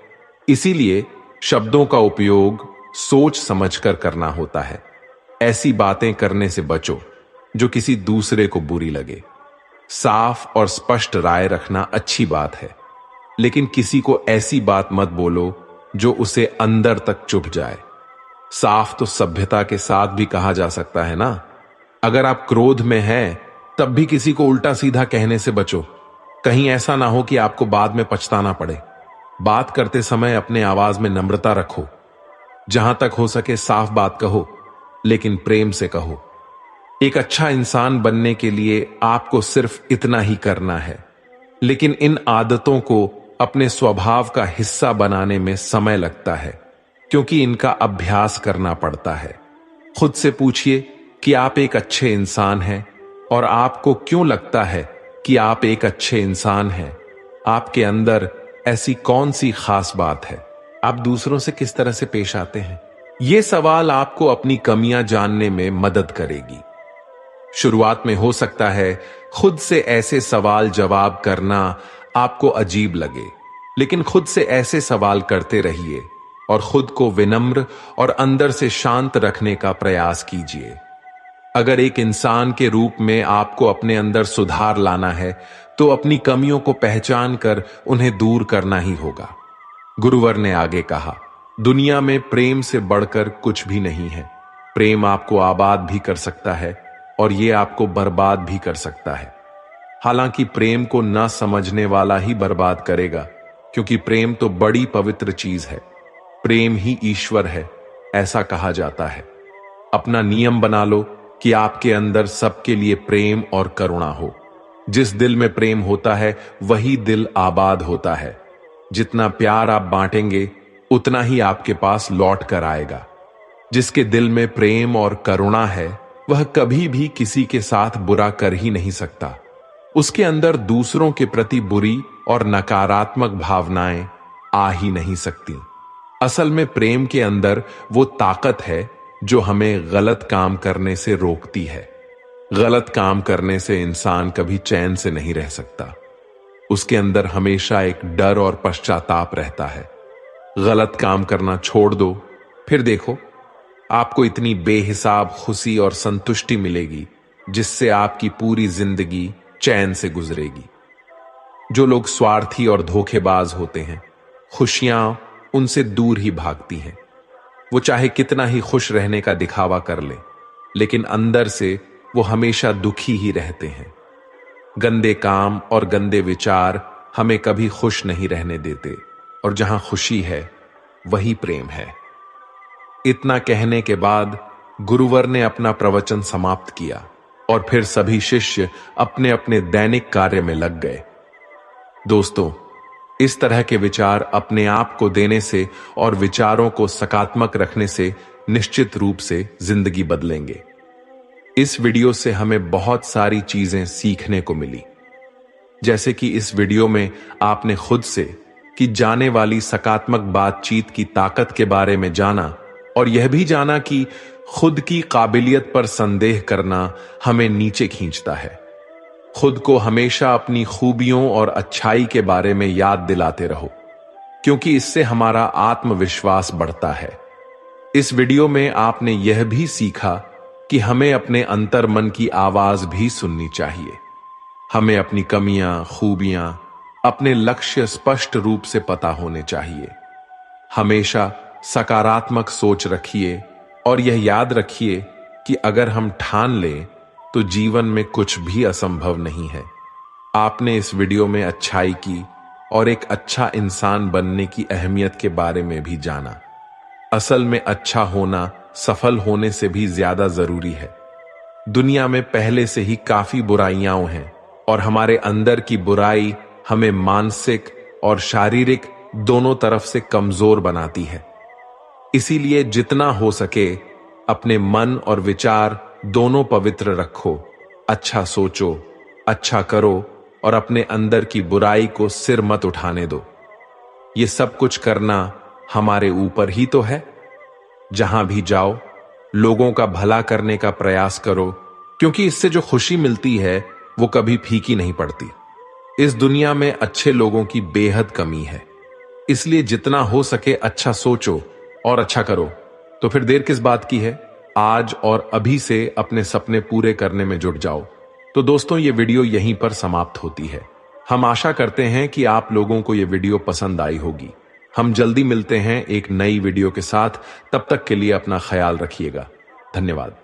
इसीलिए शब्दों का उपयोग सोच समझकर करना होता है। ऐसी बातें करने से बचो जो किसी दूसरे को बुरी लगे। साफ और स्पष्ट राय रखना अच्छी बात है, लेकिन किसी को ऐसी बात मत बोलो जो उसे अंदर तक चुभ जाए। साफ तो सभ्यता के साथ भी कहा जा सकता है ना। अगर आप क्रोध में हैं तब भी किसी को उल्टा सीधा कहने से बचो, कहीं ऐसा ना हो कि आपको बाद में पछताना पड़े। बात करते समय अपने आवाज में नम्रता रखो। जहां तक हो सके साफ बात कहो, लेकिन प्रेम से कहो। एक अच्छा इंसान बनने के लिए आपको सिर्फ इतना ही करना है, लेकिन इन आदतों को अपने स्वभाव का हिस्सा बनाने में समय लगता है, क्योंकि इनका अभ्यास करना पड़ता है। खुद से पूछिए कि आप एक अच्छे इंसान हैं, और आपको क्यों लगता है कि आप एक अच्छे इंसान हैं। आपके अंदर ऐसी कौन सी खास बात है? आप दूसरों से किस तरह से पेश आते हैं? ये सवाल आपको अपनी कमियां जानने में मदद करेगी। शुरुआत में हो सकता है खुद से ऐसे सवाल जवाब करना आपको अजीब लगे, लेकिन खुद से ऐसे सवाल करते रहिए और खुद को विनम्र और अंदर से शांत रखने का प्रयास कीजिए। अगर एक इंसान के रूप में आपको अपने अंदर सुधार लाना है, तो अपनी कमियों को पहचान कर उन्हें दूर करना ही होगा। गुरुवर ने आगे कहा, दुनिया में प्रेम से बढ़कर कुछ भी नहीं है। प्रेम आपको आबाद भी कर सकता है और ये आपको बर्बाद भी कर सकता है। हालांकि प्रेम को ना समझने वाला ही बर्बाद करेगा, क्योंकि प्रेम तो बड़ी पवित्र चीज है। प्रेम ही ईश्वर है, ऐसा कहा जाता है। अपना नियम बना लो कि आपके अंदर सबके लिए प्रेम और करुणा हो। जिस दिल में प्रेम होता है वही दिल आबाद होता है। जितना प्यार आप बांटेंगे उतना ही आपके पास लौट कर आएगा। जिसके दिल में प्रेम और करुणा है वह कभी भी किसी के साथ बुरा कर ही नहीं सकता। उसके अंदर दूसरों के प्रति बुरी और नकारात्मक भावनाएं आ ही नहीं सकती। असल में प्रेम के अंदर वो ताकत है जो हमें गलत काम करने से रोकती है। गलत काम करने से इंसान कभी चैन से नहीं रह सकता। उसके अंदर हमेशा एक डर और पश्चाताप रहता है। गलत काम करना छोड़ दो, फिर देखो आपको इतनी बेहिसाब खुशी और संतुष्टि मिलेगी जिससे आपकी पूरी जिंदगी चैन से गुजरेगी। जो लोग स्वार्थी और धोखेबाज होते हैं, खुशियां उनसे दूर ही भागती हैं। वो चाहे कितना ही खुश रहने का दिखावा कर ले, लेकिन अंदर से वो हमेशा दुखी ही रहते हैं। गंदे काम और गंदे विचार हमें कभी खुश नहीं रहने देते, और जहां खुशी है वही प्रेम है। इतना कहने के बाद गुरुवर ने अपना प्रवचन समाप्त किया। और फिर सभी शिष्य अपने अपने दैनिक कार्य में लग गए। दोस्तों, इस तरह के विचार अपने आप को देने से और विचारों को सकारात्मक रखने से निश्चित रूप से जिंदगी बदलेंगे। इस वीडियो से हमें बहुत सारी चीजें सीखने को मिली, जैसे कि इस वीडियो में आपने खुद से की जाने वाली सकारात्मक बातचीत की ताकत के बारे में जाना और यह भी जाना कि खुद की काबिलियत पर संदेह करना हमें नीचे खींचता है। खुद को हमेशा अपनी खूबियों और अच्छाई के बारे में याद दिलाते रहो, क्योंकि इससे हमारा आत्मविश्वास बढ़ता है। इस वीडियो में आपने यह भी सीखा कि हमें अपने अंतर्मन की आवाज भी सुननी चाहिए। हमें अपनी कमियां, खूबियां, अपने लक्ष्य स्पष्ट रूप से पता होने चाहिए। हमेशा सकारात्मक सोच रखिए और यह याद रखिए कि अगर हम ठान लें तो जीवन में कुछ भी असंभव नहीं है। आपने इस वीडियो में अच्छाई की और एक अच्छा इंसान बनने की अहमियत के बारे में भी जाना। असल में अच्छा होना सफल होने से भी ज्यादा जरूरी है। दुनिया में पहले से ही काफी बुराइयां हैं और हमारे अंदर की बुराई हमें मानसिक और शारीरिक दोनों तरफ से कमजोर बनाती है। इसीलिए जितना हो सके अपने मन और विचार दोनों पवित्र रखो, अच्छा सोचो, अच्छा करो और अपने अंदर की बुराई को सिर मत उठाने दो। ये सब कुछ करना हमारे ऊपर ही तो है। जहां भी जाओ लोगों का भला करने का प्रयास करो, क्योंकि इससे जो खुशी मिलती है वो कभी फीकी नहीं पड़ती। इस दुनिया में अच्छे लोगों की बेहद कमी है, इसलिए जितना हो सके अच्छा सोचो और अच्छा करो। तो फिर देर किस बात की है, आज और अभी से अपने सपने पूरे करने में जुट जाओ। तो दोस्तों, ये वीडियो यहीं पर समाप्त होती है। हम आशा करते हैं कि आप लोगों को ये वीडियो पसंद आई होगी। हम जल्दी मिलते हैं एक नई वीडियो के साथ। तब तक के लिए अपना ख्याल रखिएगा। धन्यवाद।